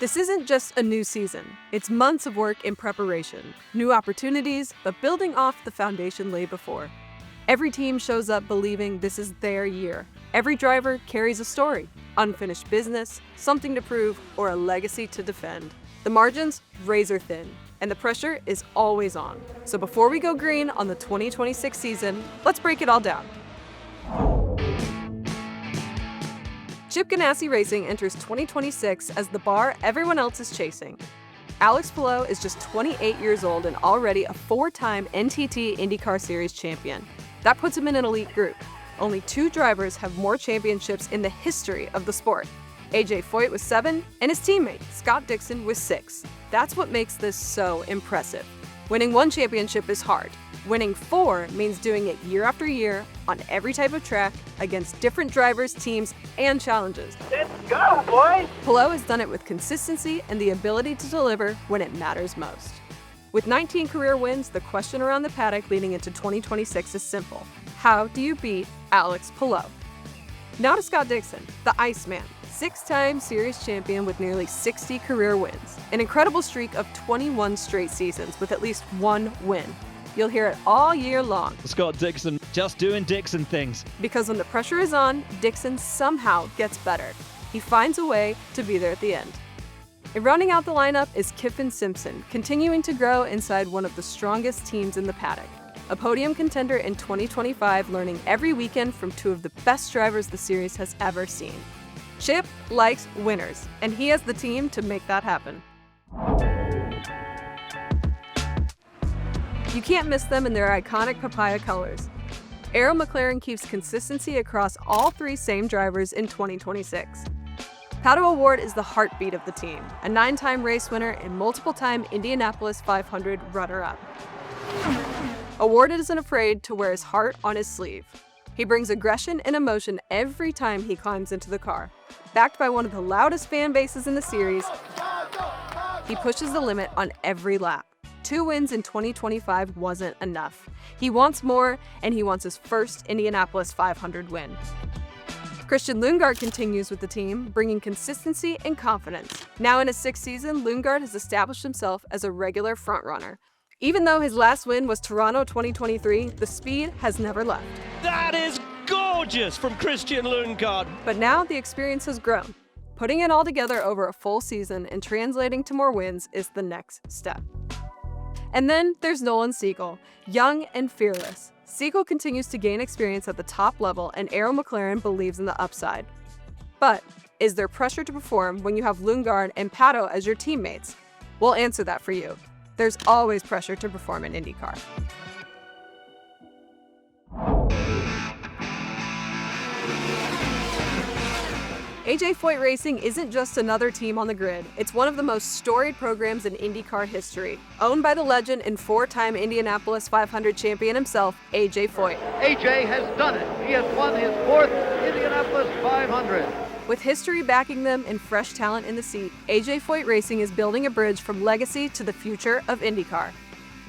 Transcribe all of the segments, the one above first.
This isn't just a new season. It's months of work in preparation, new opportunities, but building off the foundation laid before. Every team shows up believing this is their year. Every driver carries a story, unfinished business, something to prove, or a legacy to defend. The margins razor thin, and the pressure is always on. So before we go green on the 2026 season, let's break it all down. Chip Ganassi Racing enters 2026 as the bar everyone else is chasing. Alex Palou is just 28 years old and already a four-time NTT INDYCAR Series champion. That puts him in an elite group. Only 2 drivers have more championships in the history of the sport. AJ Foyt with 7, and his teammate, Scott Dixon, with 6. That's what makes this so impressive. Winning 1 championship is hard. Winning 4 means doing it year after year on every type of track against different drivers, teams, and challenges. Let's go, boys! Palou has done it with consistency and the ability to deliver when it matters most. With 19 career wins, the question around the paddock leading into 2026 is simple. How do you beat Alex Palou? Now to Scott Dixon, the Iceman, 6-time series champion with nearly 60 career wins, an incredible streak of 21 straight seasons with at least 1 win. You'll hear it all year long. Scott Dixon, just doing Dixon things. Because when the pressure is on, Dixon somehow gets better. He finds a way to be there at the end. And rounding out the lineup is Kyffin Simpson, continuing to grow inside one of the strongest teams in the paddock. A podium contender in 2025, learning every weekend from 2 of the best drivers the series has ever seen. Chip likes winners, and he has the team to make that happen. You can't miss them in their iconic papaya colors. Arrow McLaren keeps consistency across all 3 same drivers in 2026. Pato O'Ward is the heartbeat of the team, a 9-time race winner and multiple-time Indianapolis 500 runner-up. O'Ward isn't afraid to wear his heart on his sleeve. He brings aggression and emotion every time he climbs into the car. Backed by one of the loudest fan bases in the series, he pushes the limit on every lap. 2 wins in 2025 wasn't enough. He wants more, and he wants his first Indianapolis 500 win. Christian Lundgaard continues with the team, bringing consistency and confidence. Now in his 6th season, Lundgaard has established himself as a regular frontrunner. Even though his last win was Toronto 2023, the speed has never left. That is gorgeous from Christian Lundgaard. But now the experience has grown. Putting it all together over a full season and translating to more wins is the next step. And then there's Nolan Siegel, young and fearless. Siegel continues to gain experience at the top level, and Arrow McLaren believes in the upside. But is there pressure to perform when you have Lundgaard and Pato as your teammates? We'll answer that for you. There's always pressure to perform in IndyCar. AJ Foyt Racing isn't just another team on the grid. It's one of the most storied programs in IndyCar history. Owned by the legend and 4-time Indianapolis 500 champion himself, AJ Foyt. AJ has done it. He has won his 4th Indianapolis 500. With history backing them and fresh talent in the seat, AJ Foyt Racing is building a bridge from legacy to the future of IndyCar.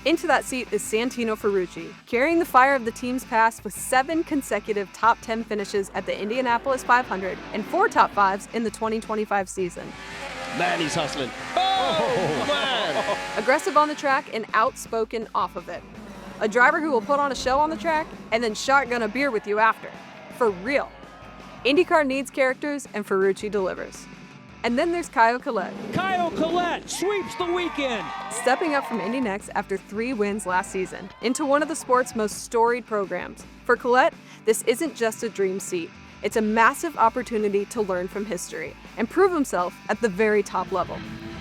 Into that seat is Santino Ferrucci, carrying the fire of the team's past with 7 consecutive top 10 finishes at the Indianapolis 500 and 4 top 5s in the 2025 season. Man, he's hustling. Oh, man! Aggressive on the track and outspoken off of it. A driver who will put on a show on the track and then shotgun a beer with you after. For real. IndyCar needs characters, and Ferrucci delivers. And then there's Kyle Collette. Kyle Collette sweeps the weekend. Stepping up from Indy Next after 3 wins last season into one of the sport's most storied programs. For Collette, this isn't just a dream seat. It's a massive opportunity to learn from history and prove himself at the very top level.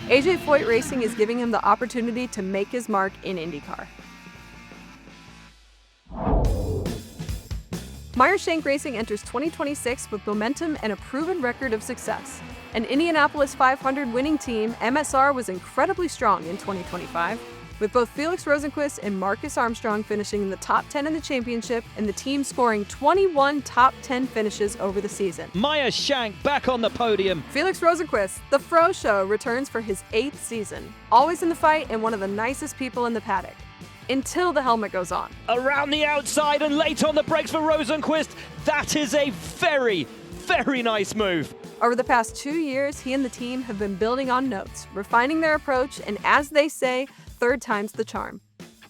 AJ Foyt Racing is giving him the opportunity to make his mark in IndyCar. Meyer Shank Racing enters 2026 with momentum and a proven record of success. An Indianapolis 500 winning team, MSR was incredibly strong in 2025, with both Felix Rosenqvist and Marcus Armstrong finishing in the top 10 in the championship and the team scoring 21 top 10 finishes over the season. Meyer Shank back on the podium. Felix Rosenqvist, the Fro Show, returns for his 8th season, always in the fight and one of the nicest people in the paddock. Until the helmet goes on. Around the outside and late on the brakes for Rosenqvist. That is a very, very nice move. Over the past 2 years, he and the team have been building on notes, refining their approach, and as they say, third time's the charm.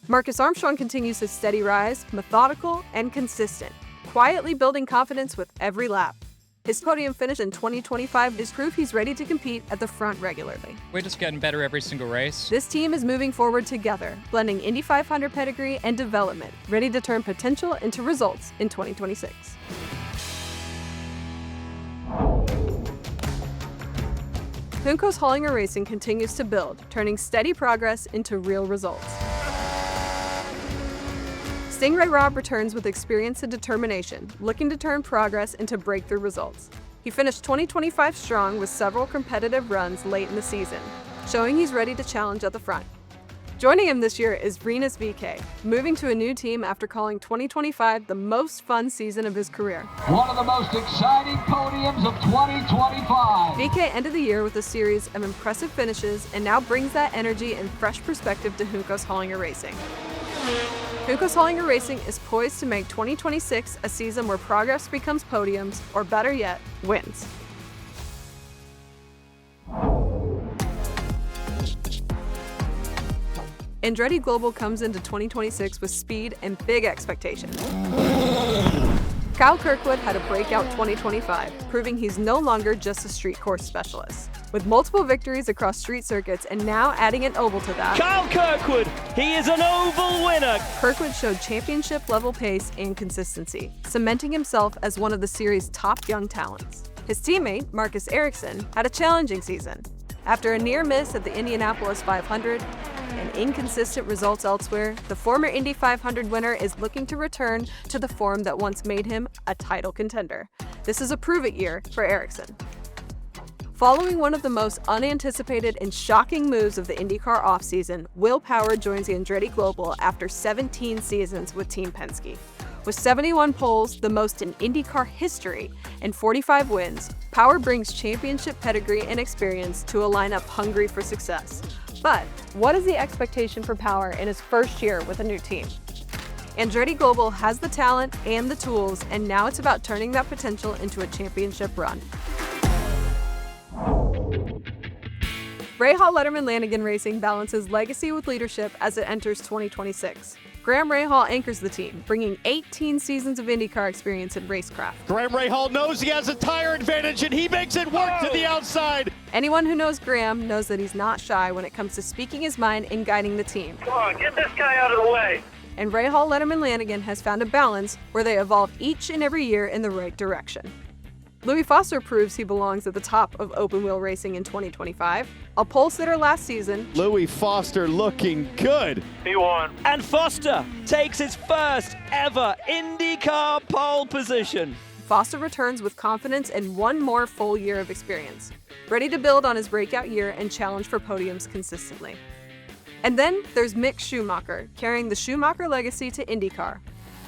Marcus Armstrong continues his steady rise, methodical and consistent, quietly building confidence with every lap. His podium finish in 2025 is proof he's ready to compete at the front regularly. We're just getting better every single race. This team is moving forward together, blending Indy 500 pedigree and development, ready to turn potential into results in 2026. Juncos Hollinger Racing continues to build, turning steady progress into real results. Stingray Rob returns with experience and determination, looking to turn progress into breakthrough results. He finished 2025 strong with several competitive runs late in the season, showing he's ready to challenge at the front. Joining him this year is Rinus VeeKay, moving to a new team after calling 2025 the most fun season of his career. One of the most exciting podiums of 2025. VeeKay ended the year with a series of impressive finishes and now brings that energy and fresh perspective to Juncos Hollinger Racing. Juncos Hollinger Racing is poised to make 2026 a season where progress becomes podiums, or better yet, wins. Andretti Global comes into 2026 with speed and big expectations. Kyle Kirkwood had a breakout 2025, proving he's no longer just a street course specialist. With multiple victories across street circuits and now adding an oval to that, Kyle Kirkwood, he is an oval winner. Kirkwood showed championship-level pace and consistency, cementing himself as one of the series' top young talents. His teammate, Marcus Ericsson, had a challenging season. After a near miss at the Indianapolis 500 and inconsistent results elsewhere, the former Indy 500 winner is looking to return to the form that once made him a title contender. This is a prove-it year for Ericsson. Following one of the most unanticipated and shocking moves of the IndyCar offseason, Will Power joins the Andretti Global after 17 seasons with Team Penske. With 71 poles, the most in IndyCar history, and 45 wins, Power brings championship pedigree and experience to a lineup hungry for success. But what is the expectation for Power in his first year with a new team? Andretti Global has the talent and the tools, and now it's about turning that potential into a championship run. Rahal Letterman Lanigan Racing balances legacy with leadership as it enters 2026. Graham Rahal anchors the team, bringing 18 seasons of IndyCar experience in racecraft. Graham Rahal knows he has a tire advantage and he makes it work to the outside. Anyone who knows Graham knows that he's not shy when it comes to speaking his mind and guiding the team. Come on, get this guy out of the way. And Rahal Letterman Lanigan has found a balance where they evolve each and every year in the right direction. Louis Foster proves he belongs at the top of open-wheel racing in 2025. A pole sitter last season, Louis Foster looking good. He won. And Foster takes his first ever IndyCar pole position. Foster returns with confidence and one more full year of experience, ready to build on his breakout year and challenge for podiums consistently. And then there's Mick Schumacher, carrying the Schumacher legacy to IndyCar.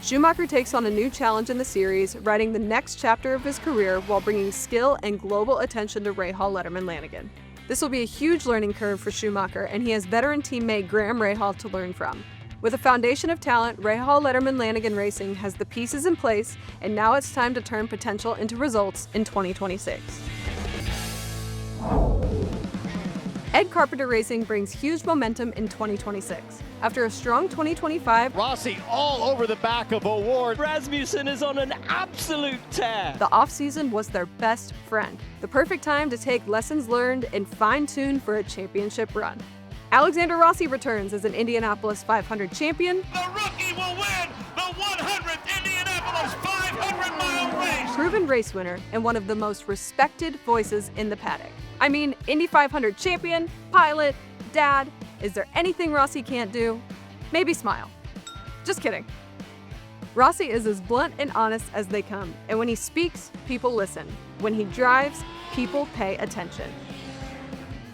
Schumacher takes on a new challenge in the series, writing the next chapter of his career while bringing skill and global attention to Rahal Letterman Lanigan. This will be a huge learning curve for Schumacher, and he has veteran teammate Graham Rahal to learn from. With a foundation of talent, Rahal Letterman Lanigan Racing has the pieces in place, and now it's time to turn potential into results in 2026. Ed Carpenter Racing brings huge momentum in 2026. After a strong 2025, Rossi all over the back of O'Ward. Rasmussen is on an absolute tear. the offseason was their best friend. The perfect time to take lessons learned and fine-tune for a championship run. Alexander Rossi returns as an Indianapolis 500 champion. The rookie will win the 100th Indianapolis 500-mile race. Proven race winner and one of the most respected voices in the paddock. I mean, Indy 500 champion, pilot, dad. Is there anything Rossi can't do? Maybe smile. Just kidding. Rossi is as blunt and honest as they come, and when he speaks, people listen. When he drives, people pay attention.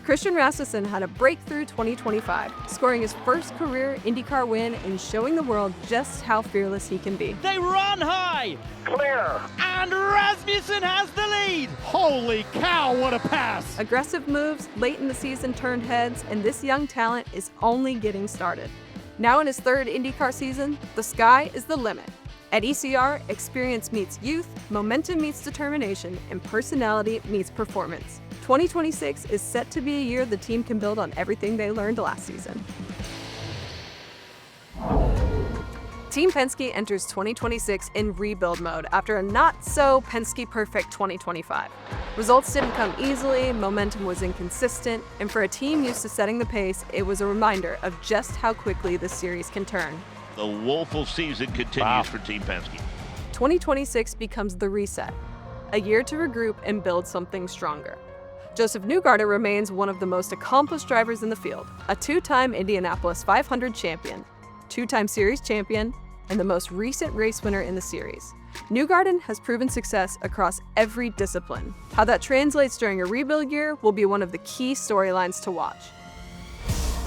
Christian Rasmussen had a breakthrough 2025, scoring his first career IndyCar win and showing the world just how fearless he can be. They run high. Clear. And Rasmussen has the lead. Holy cow, what a pass. Aggressive moves late in the season turned heads, and this young talent is only getting started. Now in his third IndyCar season, the sky is the limit. At ECR, experience meets youth, momentum meets determination, and personality meets performance. 2026 is set to be a year the team can build on everything they learned last season. Team Penske enters 2026 in rebuild mode after a not-so-Penske-perfect 2025. Results didn't come easily, momentum was inconsistent, and for a team used to setting the pace, it was a reminder of just how quickly the series can turn. The woeful season continues for Team Penske. 2026 becomes the reset, a year to regroup and build something stronger. Joseph Newgarden remains one of the most accomplished drivers in the field, a two-time Indianapolis 500 champion, two-time series champion, and the most recent race winner in the series. Newgarden has proven success across every discipline. How that translates during a rebuild year will be one of the key storylines to watch.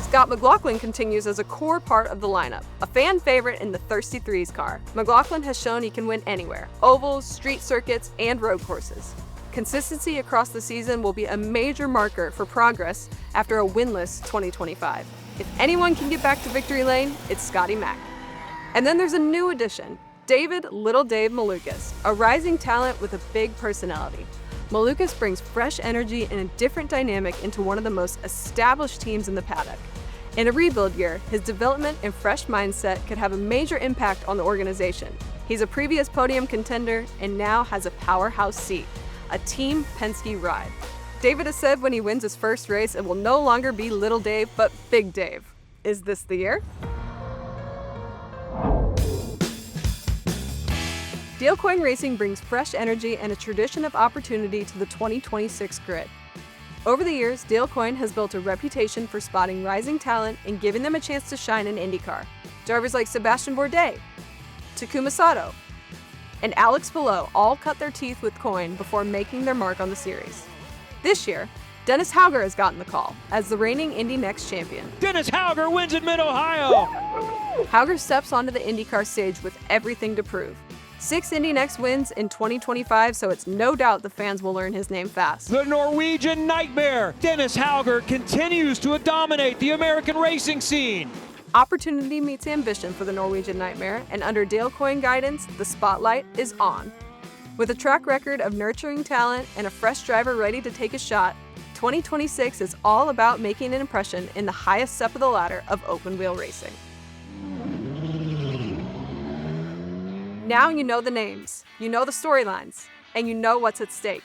Scott McLaughlin continues as a core part of the lineup, a fan favorite in the Thirsty Threes car. McLaughlin has shown he can win anywhere, ovals, street circuits, and road courses. Consistency across the season will be a major marker for progress after a winless 2025. If anyone can get back to victory lane, it's Scotty Mack. And then there's a new addition, David Little Dave Malukas, a rising talent with a big personality. Malukas brings fresh energy and a different dynamic into one of the most established teams in the paddock. In a rebuild year, his development and fresh mindset could have a major impact on the organization. He's a previous podium contender and now has a powerhouse seat, a Team Penske ride. David has said when he wins his first race, it will no longer be Little Dave, but Big Dave. Is this the year? Dale Coyne Racing brings fresh energy and a tradition of opportunity to the 2026 grid. Over the years, Dale Coyne has built a reputation for spotting rising talent and giving them a chance to shine in IndyCar. Drivers like Sebastian Bourdais, Takuma Sato, and Alex Palou all cut their teeth with Coyne before making their mark on the series. This year, Dennis Hauger has gotten the call as the reigning Indy Next champion. Dennis Hauger wins at Mid-Ohio. Hauger steps onto the IndyCar stage with everything to prove. 6 Indy Next wins in 2025, so it's no doubt the fans will learn his name fast. The Norwegian Nightmare, Dennis Hauger, continues to dominate the American racing scene. Opportunity meets ambition for the Norwegian Nightmare, and under Dale Coyne guidance, the spotlight is on. With a track record of nurturing talent and a fresh driver ready to take a shot, 2026 is all about making an impression in the highest step of the ladder of open-wheel racing. Now you know the names, you know the storylines, and you know what's at stake.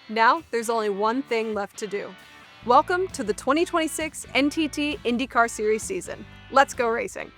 Now there's only one thing left to do. Welcome to the 2026 NTT INDYCAR Series season. Let's go racing!